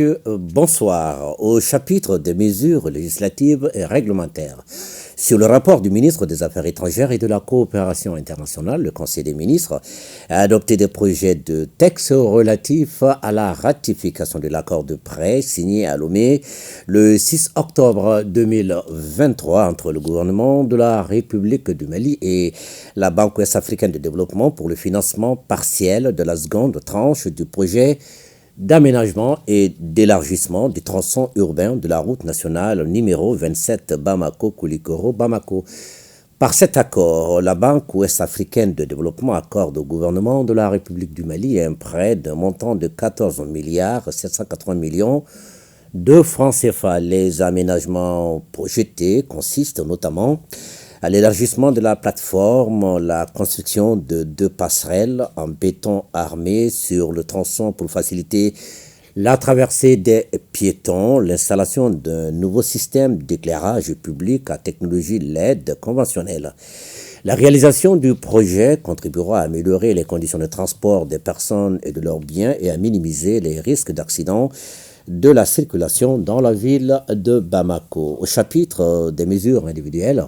Bonsoir. Au chapitre des mesures législatives et réglementaires. Sur le rapport du ministre des Affaires étrangères et de la coopération internationale, le Conseil des ministres a adopté des projets de textes relatifs à la ratification de l'accord de prêt signé à Lomé le 6 octobre 2023 entre le gouvernement de la République du Mali et la Banque ouest-africaine de développement pour le financement partiel de la seconde tranche du projet d'aménagement et d'élargissement du tronçon urbain de la route nationale numéro 27 Bamako-Koulikoro-Bamako. Par cet accord, la Banque ouest-africaine de développement accorde au gouvernement de la République du Mali un prêt d'un montant de 14 milliards 780 millions de francs CFA. Les aménagements projetés consistent notamment à l'élargissement de la plateforme, la construction de 2 passerelles en béton armé sur le tronçon pour faciliter la traversée des piétons, l'installation d'un nouveau système d'éclairage public à technologie LED conventionnelle. La réalisation du projet contribuera à améliorer les conditions de transport des personnes et de leurs biens et à minimiser les risques d'accidents de la circulation dans la ville de Bamako. Au chapitre des mesures individuelles,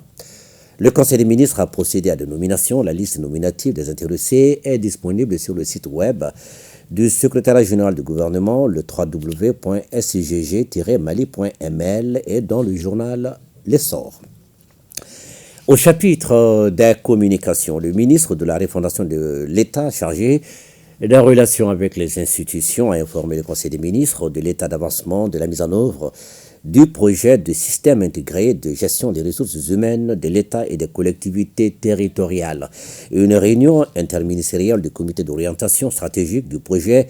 le Conseil des ministres a procédé à des nominations. La liste nominative des intéressés est disponible sur le site web du secrétariat général du gouvernement, le www.scgg-mali.ml et dans le journal L'Essor. Au chapitre des communications, le ministre de la Refondation de l'État chargé des relations avec les institutions a informé le Conseil des ministres de l'état d'avancement de la mise en œuvre du projet de système intégré de gestion des ressources humaines de l'État et des collectivités territoriales. Une réunion interministérielle du comité d'orientation stratégique du projet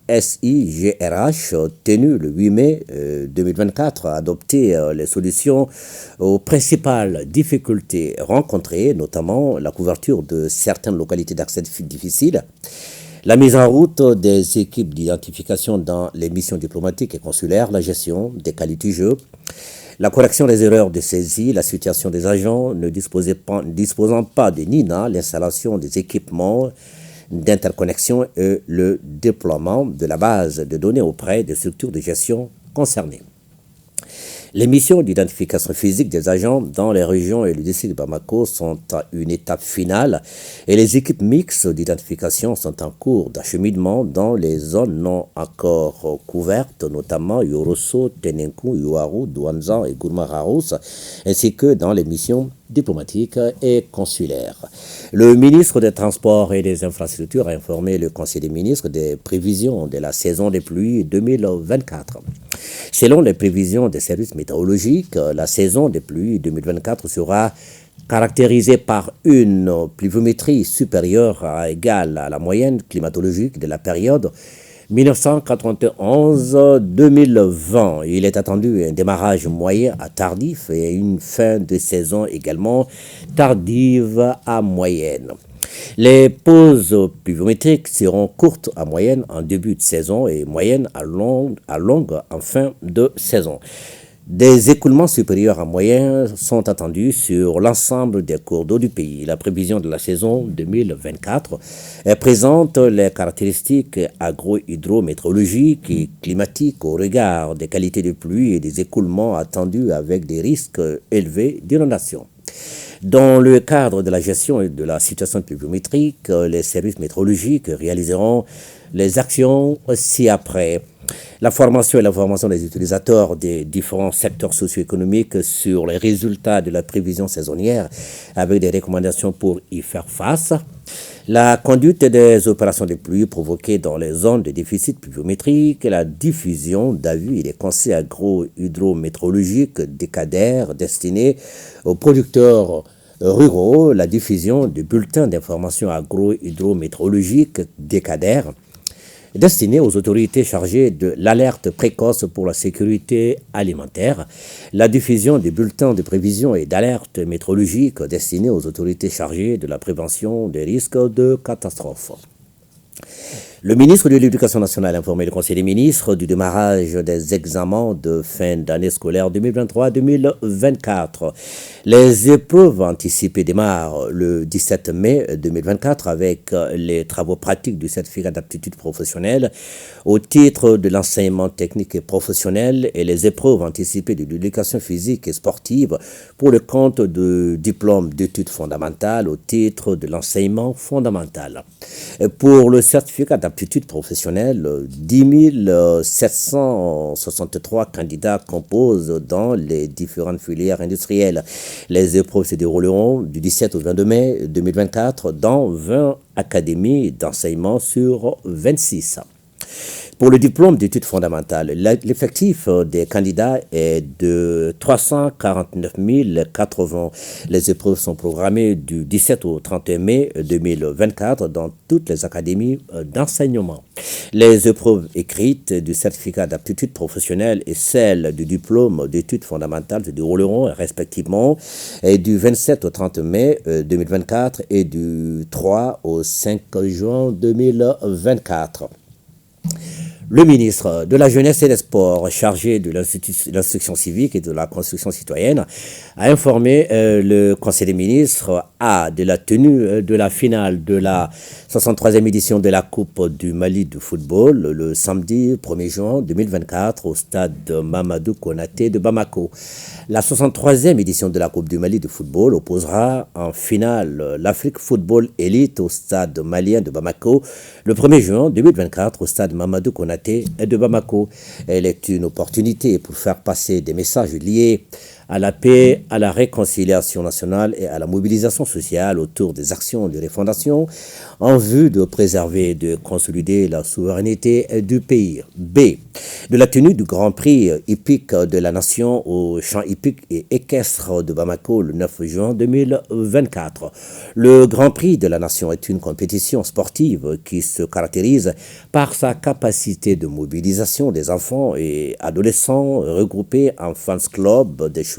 SIGRH tenue le 8 mai 2024 a adopté les solutions aux principales difficultés rencontrées, notamment la couverture de certaines localités d'accès difficiles, la mise en route des équipes d'identification dans les missions diplomatiques et consulaires, la gestion des qualités jeux, la correction des erreurs de saisie, la situation des agents ne disposant pas de NINA, l'installation des équipements d'interconnexion et le déploiement de la base de données auprès des structures de gestion concernées. Les missions d'identification physique des agents dans les régions et le district de Bamako sont à une étape finale et les équipes mixtes d'identification sont en cours d'acheminement dans les zones non encore couvertes, notamment Yorosso, Tenenkou, Yuaru, Douanzan et Gourma-Harous, ainsi que dans les missions diplomatiques et consulaires. Le ministre des Transports et des Infrastructures a informé le Conseil des ministres des prévisions de la saison des pluies 2024. Selon les prévisions des services météorologiques, la saison des pluies 2024 sera caractérisée par une pluviométrie supérieure à égale à la moyenne climatologique de la période 1991-2020. Il est attendu un démarrage moyen à tardif et une fin de saison également tardive à moyenne. Les pauses pluviométriques seront courtes à moyenne en début de saison et moyennes à longue en fin de saison. Des écoulements supérieurs à moyens sont attendus sur l'ensemble des cours d'eau du pays. La prévision de la saison 2024 présente les caractéristiques agro-hydrométéorologiques et climatiques au regard des qualités de pluie et des écoulements attendus avec des risques élevés d'inondation. Dans le cadre de la gestion et de la situation pluviométrique, les services météorologiques réaliseront les actions ci-après. La formation et l'information des utilisateurs des différents secteurs socio-économiques sur les résultats de la prévision saisonnière avec des recommandations pour y faire face. La conduite des opérations de pluie provoquées dans les zones de déficit pluviométrique, la diffusion d'avis et des conseils agro-hydrométéorologiques décadaires destinés aux producteurs ruraux, la diffusion de bulletins d'information agro-hydrométéorologiques décadaires destinés aux autorités chargées de l'alerte précoce pour la sécurité alimentaire, la diffusion des bulletins de prévision et d'alerte météorologique destinés aux autorités chargées de la prévention des risques de catastrophes. Le ministre de l'Éducation nationale a informé le Conseil des ministres du démarrage des examens de fin d'année scolaire 2023-2024. Les épreuves anticipées démarrent le 17 mai 2024 avec les travaux pratiques du certificat d'aptitude professionnelle au titre de l'enseignement technique et professionnel et les épreuves anticipées de l'éducation physique et sportive pour le compte de diplôme d'études fondamentales au titre de l'enseignement fondamental. Pour le certificat d'aptitude professionnelle, 10 763 candidats composent dans les différentes filières industrielles. Les épreuves se dérouleront du 17 au 22 mai 2024 dans 20 académies d'enseignement sur 26. Pour le diplôme d'études fondamentales, l'effectif des candidats est de 349 080. Les épreuves sont programmées du 17 au 31 mai 2024 dans toutes les académies d'enseignement. Les épreuves écrites du certificat d'aptitude professionnelle et celles du diplôme d'études fondamentales se dérouleront respectivement du 27 au 30 mai 2024 et du 3 au 5 juin 2024. Le ministre de la Jeunesse et des Sports, chargé de l'instruction civique et de la construction citoyenne, a informé le Conseil des ministres de la tenue de la finale de la 63e édition de la Coupe du Mali de football le samedi 1er juin 2024 au stade Mamadou Konaté de Bamako. La 63e édition de la Coupe du Mali de football opposera en finale l'Afrique Football Elite au stade malien de Bamako le 1er juin 2024 au stade Mamadou Konaté de Bamako. Elle est une opportunité pour faire passer des messages liés à la paix, à la réconciliation nationale et à la mobilisation sociale autour des actions de refondation en vue de préserver et de consolider la souveraineté du pays. B. De la tenue du Grand Prix hippique de la Nation au champ hippique et équestre de Bamako le 9 juin 2024. Le Grand Prix de la Nation est une compétition sportive qui se caractérise par sa capacité de mobilisation des enfants et adolescents regroupés en fans club des chevaux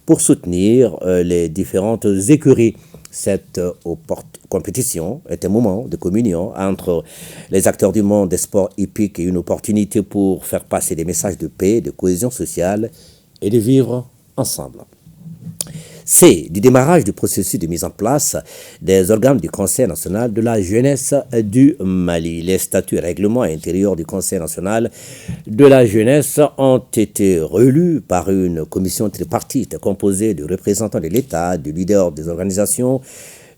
pour soutenir les différentes écuries. Cette compétition est un moment de communion entre les acteurs du monde des sports hippiques et une opportunité pour faire passer des messages de paix, de cohésion sociale et de vivre ensemble. C. Du démarrage du processus de mise en place des organes du Conseil national de la jeunesse du Mali. Les statuts et règlements intérieurs du Conseil national de la jeunesse ont été relus par une commission tripartite composée de représentants de l'État, de leaders des organisations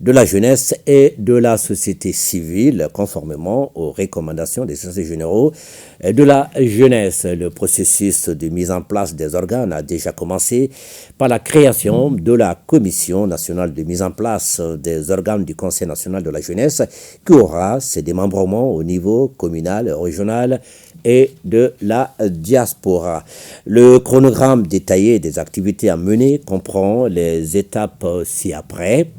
de la jeunesse et de la société civile, conformément aux recommandations des États généraux de la jeunesse. Le processus de mise en place des organes a déjà commencé par la création de la Commission nationale de mise en place des organes du Conseil national de la jeunesse, qui aura ses démembrements au niveau communal, régional et de la diaspora. Le chronogramme détaillé des activités à mener comprend les étapes ci-après.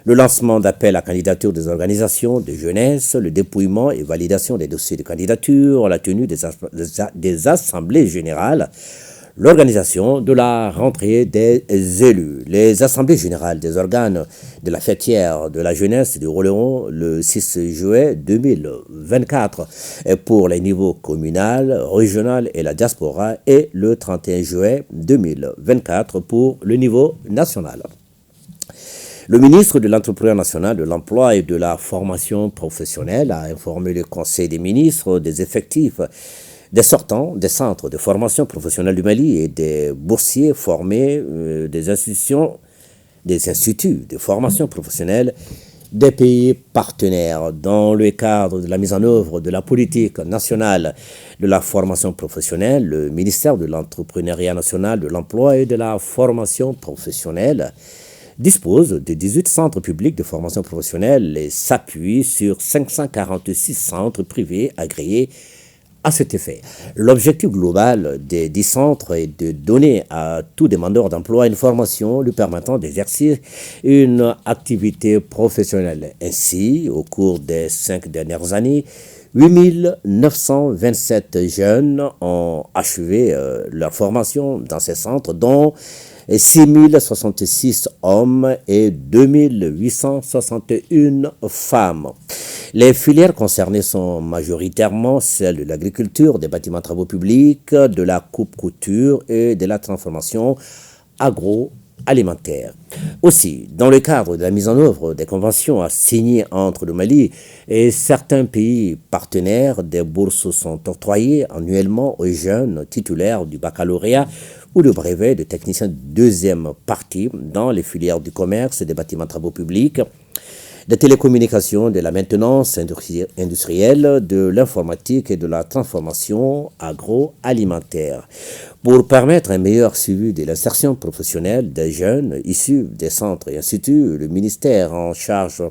Le lancement d'appels à candidature des organisations de jeunesse, le dépouillement et validation des dossiers de candidature, la tenue des assemblées générales, l'organisation de la rentrée des élus. Les assemblées générales des organes de la fêtière de la jeunesse se dérouleront le 6 juillet 2024 pour les niveaux communal, régional et la diaspora et le 31 juillet 2024 pour le niveau national. Le ministre de l'Entrepreneuriat national, de l'Emploi et de la formation professionnelle a informé le Conseil des ministres des effectifs des sortants des centres de formation professionnelle du Mali et des boursiers formés des instituts de formation professionnelle des pays partenaires dans le cadre de la mise en œuvre de la politique nationale de la formation professionnelle. Le ministère de l'Entrepreneuriat national, de l'Emploi et de la formation professionnelle dispose de 18 centres publics de formation professionnelle et s'appuie sur 546 centres privés agréés à cet effet. L'objectif global des 10 centres est de donner à tout demandeur d'emploi une formation lui permettant d'exercer une activité professionnelle. Ainsi, au cours des 5 dernières années, 8 927 jeunes ont achevé leur formation dans ces centres, dont 6 066 hommes et 2 861 femmes. Les filières concernées sont majoritairement celles de l'agriculture, des bâtiments travaux publics, de la coupe-couture et de la transformation agroalimentaire. Aussi, dans le cadre de la mise en œuvre des conventions signées entre le Mali et certains pays partenaires, des bourses sont octroyées annuellement aux jeunes titulaires du baccalauréat ou le brevet de technicien de deuxième partie dans les filières du commerce, des bâtiments travaux publics, des télécommunications, de la maintenance industrielle, de l'informatique et de la transformation agroalimentaire. Pour permettre un meilleur suivi de l'insertion professionnelle des jeunes issus des centres et instituts, le ministère en charge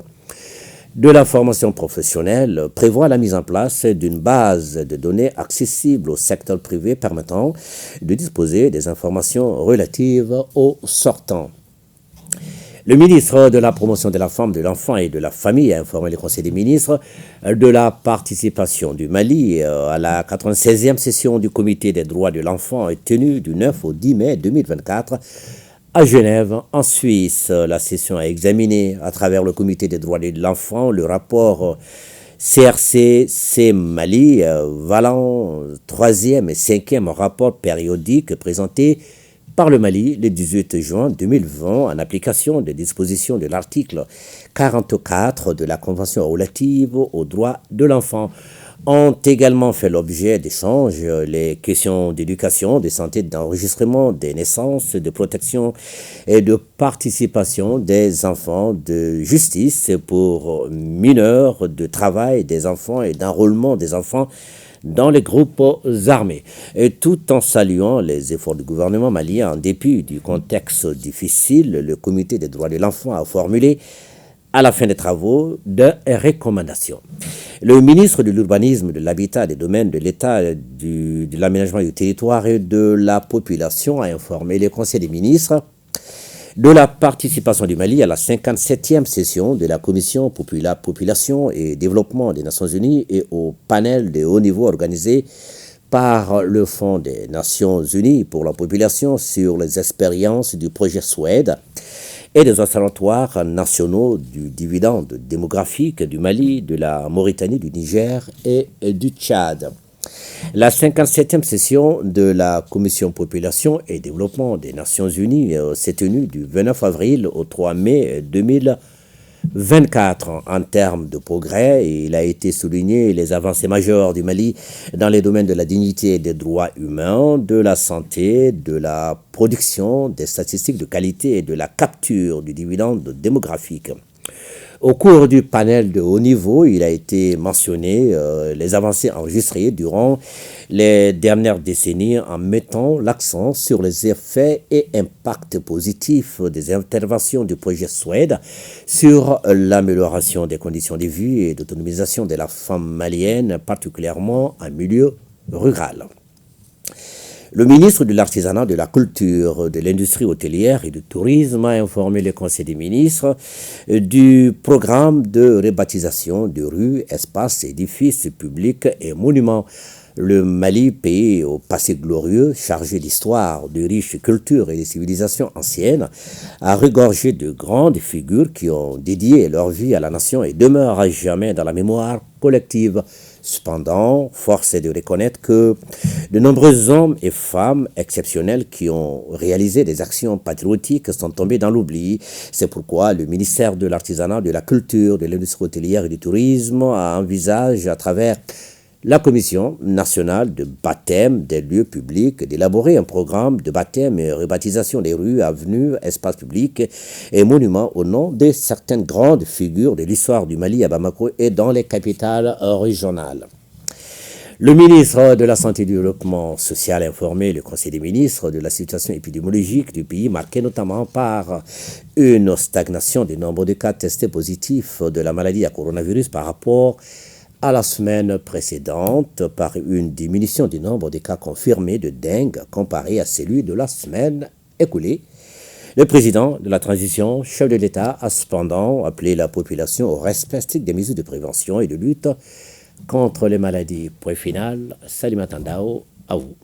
de la formation professionnelle prévoit la mise en place d'une base de données accessible au secteur privé permettant de disposer des informations relatives aux sortants. Le ministre de la Promotion de la Femme, de l'Enfant et de la Famille a informé le Conseil des ministres de la participation du Mali à la 96e session du Comité des droits de l'enfant tenue du 9 au 10 mai 2024 à Genève, en Suisse. La session a examiné à travers le Comité des droits de l'enfant le rapport CRC Mali, valant 3e et 5e rapport périodique présenté par le Mali le 18 juin 2020 en application des dispositions de l'article 44 de la Convention relative aux droits de l'enfant. Ont également fait l'objet d'échanges les questions d'éducation, de santé, d'enregistrement des naissances, de protection et de participation des enfants, de justice pour mineurs, de travail des enfants et d'enrôlement des enfants dans les groupes armés, et tout en saluant les efforts du gouvernement malien en dépit du contexte difficile. Le Comité des droits de l'enfant a formulé à la fin des travaux de recommandations. Le ministre de l'Urbanisme, de l'Habitat, des Domaines de l'État, de l'Aménagement du territoire et de la population a informé le Conseil des ministres de la participation du Mali à la 57e session de la Commission Population et Développement des Nations Unies et au panel de haut niveau organisé par le Fonds des Nations Unies pour la population sur les expériences du projet Suède et des observatoires nationaux du dividende démographique du Mali, de la Mauritanie, du Niger et du Tchad. La 57e session de la Commission Population et Développement des Nations Unies s'est tenue du 29 avril au 3 mai 2024. En termes de progrès, il a été souligné les avancées majeures du Mali dans les domaines de la dignité et des droits humains, de la santé, de la production, des statistiques de qualité et de la capture du dividende démographique. Au cours du panel de haut niveau, il a été mentionné les avancées enregistrées durant les dernières décennies en mettant l'accent sur les effets et impacts positifs des interventions du projet Suède sur l'amélioration des conditions de vie et d'autonomisation de la femme malienne, particulièrement en milieu rural. Le ministre de l'Artisanat, de la Culture, de l'Industrie hôtelière et du Tourisme a informé le Conseil des ministres du programme de rebaptisation de rues, espaces, édifices publics et monuments. Le Mali, pays au passé glorieux, chargé d'histoire, de riches cultures et de civilisations anciennes, a regorgé de grandes figures qui ont dédié leur vie à la nation et demeurent à jamais dans la mémoire collective. Cependant, force est de reconnaître que de nombreux hommes et femmes exceptionnels qui ont réalisé des actions patriotiques sont tombés dans l'oubli. C'est pourquoi le ministère de l'Artisanat, de la Culture, de l'Industrie hôtelière et du Tourisme a envisagé à travers la Commission nationale de baptême des lieux publics d'élaborer un programme de baptême et rebaptisation des rues, avenues, espaces publics et monuments au nom de certaines grandes figures de l'histoire du Mali à Bamako et dans les capitales régionales. Le ministre de la Santé et du Développement social a informé le Conseil des ministres de la situation épidémiologique du pays, marquée notamment par une stagnation du nombre de cas testés positifs de la maladie à coronavirus par rapport à la semaine précédente, par une diminution du nombre de cas confirmés de dengue comparé à celui de la semaine écoulée. Le président de la transition, chef de l'État, a cependant appelé la population au respect strict des mesures de prévention et de lutte contre les maladies. Point final. Salut Matandao, à vous.